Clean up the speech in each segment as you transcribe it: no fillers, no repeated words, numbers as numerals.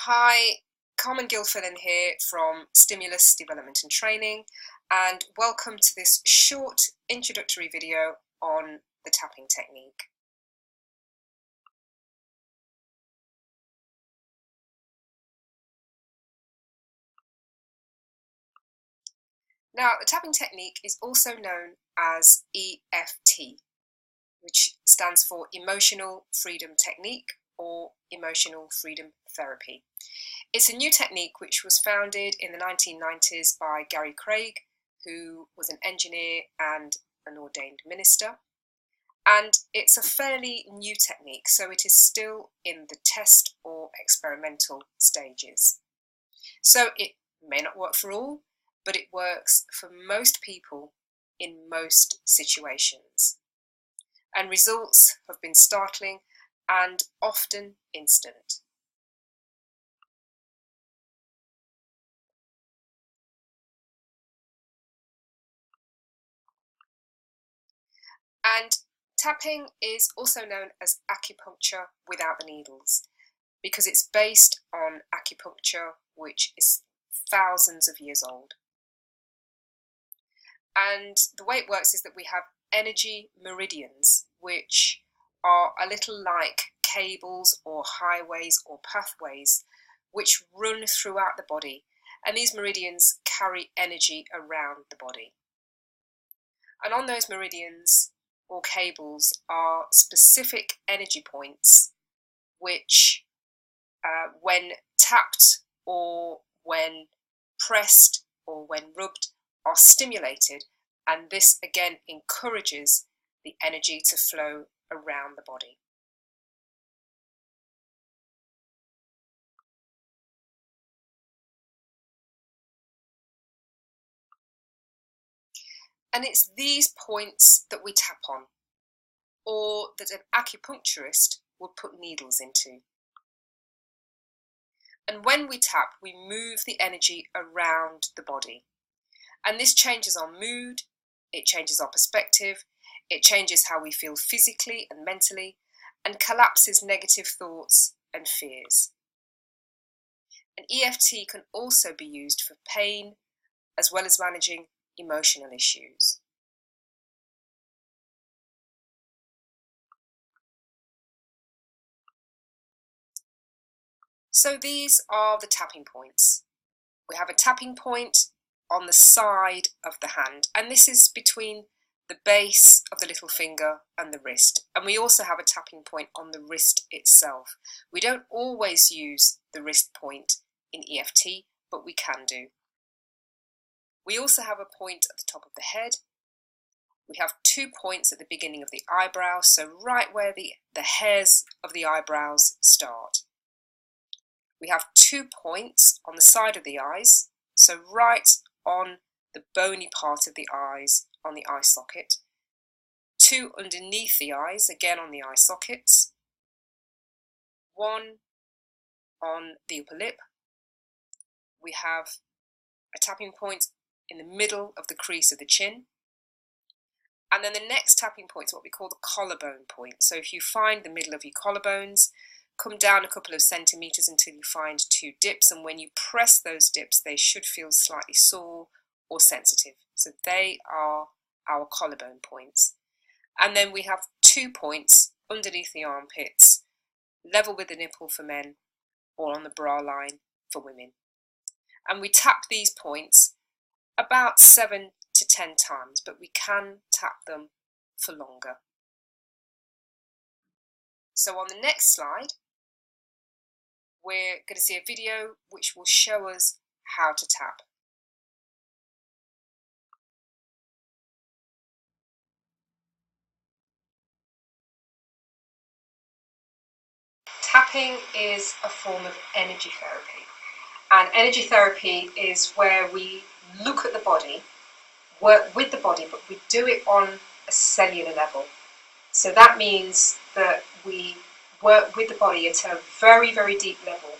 Hi, Carmen Gilfillan here from Stimulus Development and Training, and welcome to this short introductory video on the tapping technique. Now, the tapping technique is also known as EFT, which stands for Emotional Freedom Technique or Emotional Freedom Therapy. It's a new technique which was founded in the 1990s by Gary Craig, who was an engineer and an ordained minister. And it's a fairly new technique, so it is still in the test or experimental stages. So it may not work for all, but it works for most people in most situations. And results have been startling and often instant. And tapping is also known as acupuncture without the needles, because it's based on acupuncture, which is thousands of years old. And the way it works is that we have energy meridians, which are a little like cables or highways or pathways, which run throughout the body. And these meridians carry energy around the body. And on those meridians or cables are specific energy points, which when tapped or when pressed or when rubbed are stimulated, and this again encourages the energy to flow around the body. And it's these points that we tap on, or that an acupuncturist would put needles into. And when we tap, we move the energy around the body. And this changes our mood, it changes our perspective, it changes how we feel physically and mentally, and collapses negative thoughts and fears. And EFT can also be used for pain, as well as managing emotional issues. So these are the tapping points. We have a tapping point on the side of the hand, and this is between the base of the little finger and the wrist. And we also have a tapping point on the wrist itself. We don't always use the wrist point in EFT, but we can do. We also have a point at the top of the head. We have 2 points at the beginning of the eyebrow, so right where the hairs of the eyebrows start. We have 2 points on the side of the eyes, so right on the bony part of the eyes on the eye socket. 2 underneath the eyes, again on the eye sockets. 1 on the upper lip. We have a tapping point in the middle of the crease of the chin. And then the next tapping point is what we call the collarbone point. So if you find the middle of your collarbones, come down a couple of centimetres until you find 2 dips, and when you press those dips, they should feel slightly sore or sensitive. So they are our collarbone points. And then we have 2 points underneath the armpits, level with the nipple for men, or on the bra line for women. And we tap these points about 7 to 10 times, but we can tap them for longer. So on the next slide, we're going to see a video which will show us how to tap. Tapping is a form of energy therapy, and energy therapy is where we look at the body, work with the body, but we do it on a cellular level. So that means that we work with the body at a very, very deep level,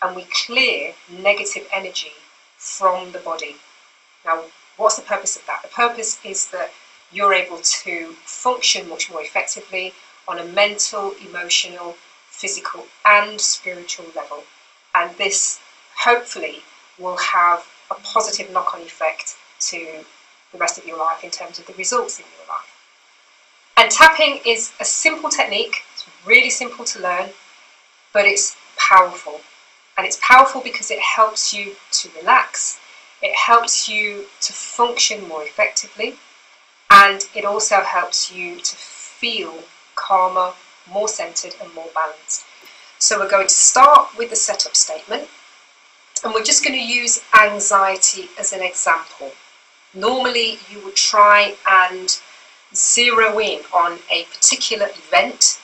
and we clear negative energy from the body. Now, what's the purpose of that? The purpose is that you're able to function much more effectively on a mental, emotional, physical and spiritual level. and this hopefully will have a positive knock-on effect to the rest of your life in terms of the results in your life. And tapping is a simple technique, it's really simple to learn, but it's powerful. And it's powerful because it helps you to relax, it helps you to function more effectively, and it also helps you to feel calmer, more centered and more balanced. So we're going to start with the setup statement, and we're just going to use anxiety as an example. Normally you would try and zero in on a particular event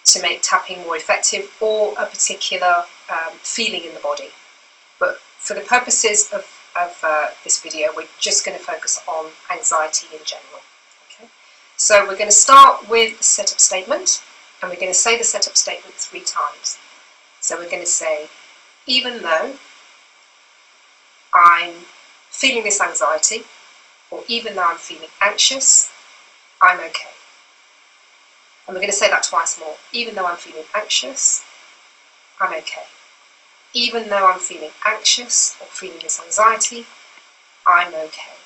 to make tapping more effective, or a particular feeling in the body. But for the purposes of this video, we're just going to focus on anxiety in general. Okay? So we're going to start with the setup statement, and we're going to say the setup statement 3 times. So we're going to say, even though I'm feeling this anxiety, or even though I'm feeling anxious, I'm okay. And we're going to say that twice more. Even though I'm feeling anxious, I'm okay. Even though I'm feeling anxious or feeling this anxiety, I'm okay.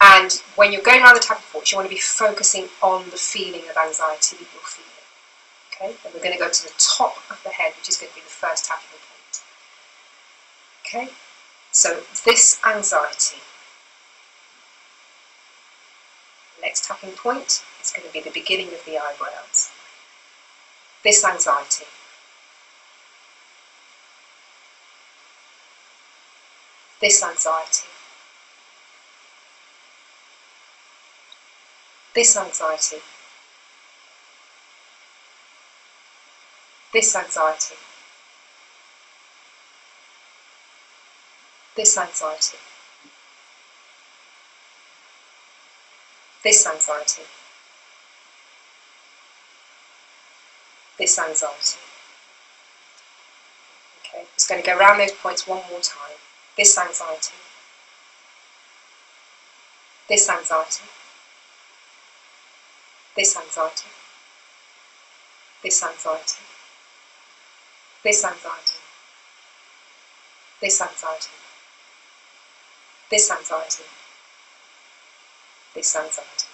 And when you're going around the tapping forks, you want to be focusing on the feeling of anxiety that you're feeling. Okay? And we're going to go to the top of the head, which is going to be the first tapping point. Okay? So this anxiety. Next tapping point is going to be the beginning of the eyebrows. This anxiety. This anxiety. This anxiety. This anxiety. This anxiety. This anxiety. This anxiety. Okay, just going to go around those points one more time. This anxiety. This anxiety. This anxiety. This anxiety. This anxiety. This anxiety. This anxiety. This anxiety.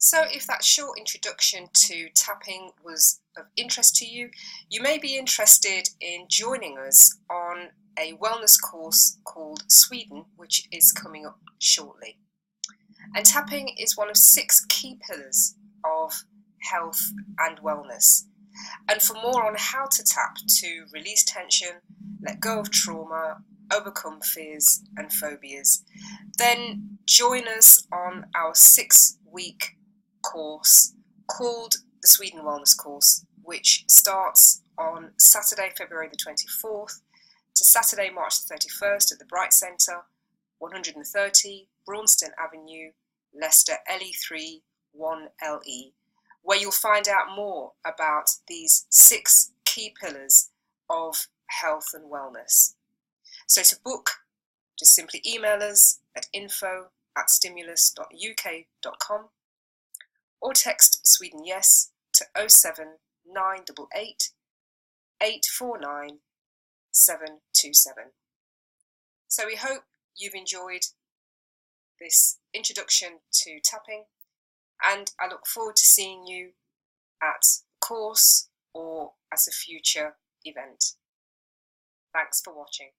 So if that short introduction to tapping was of interest to you, you may be interested in joining us on a wellness course called Sweden, which is coming up shortly. And tapping is one of 6 key pillars of health and wellness. And for more on how to tap to release tension, let go of trauma, overcome fears and phobias, then join us on our 6-week course called the Sweden Wellness Course, which starts on Saturday, February the 24th to Saturday, March the 31st at the Bright Centre, 130 Braunston Avenue, Leicester, LE3 1LE, where you'll find out more about these 6 key pillars of health and wellness. So to book, just simply email us at info@stimulus.uk.com or text Sweden Yes to 07988 849 727. So we hope you've enjoyed this introduction to tapping, and I look forward to seeing you at the course or at a future event. Thanks for watching.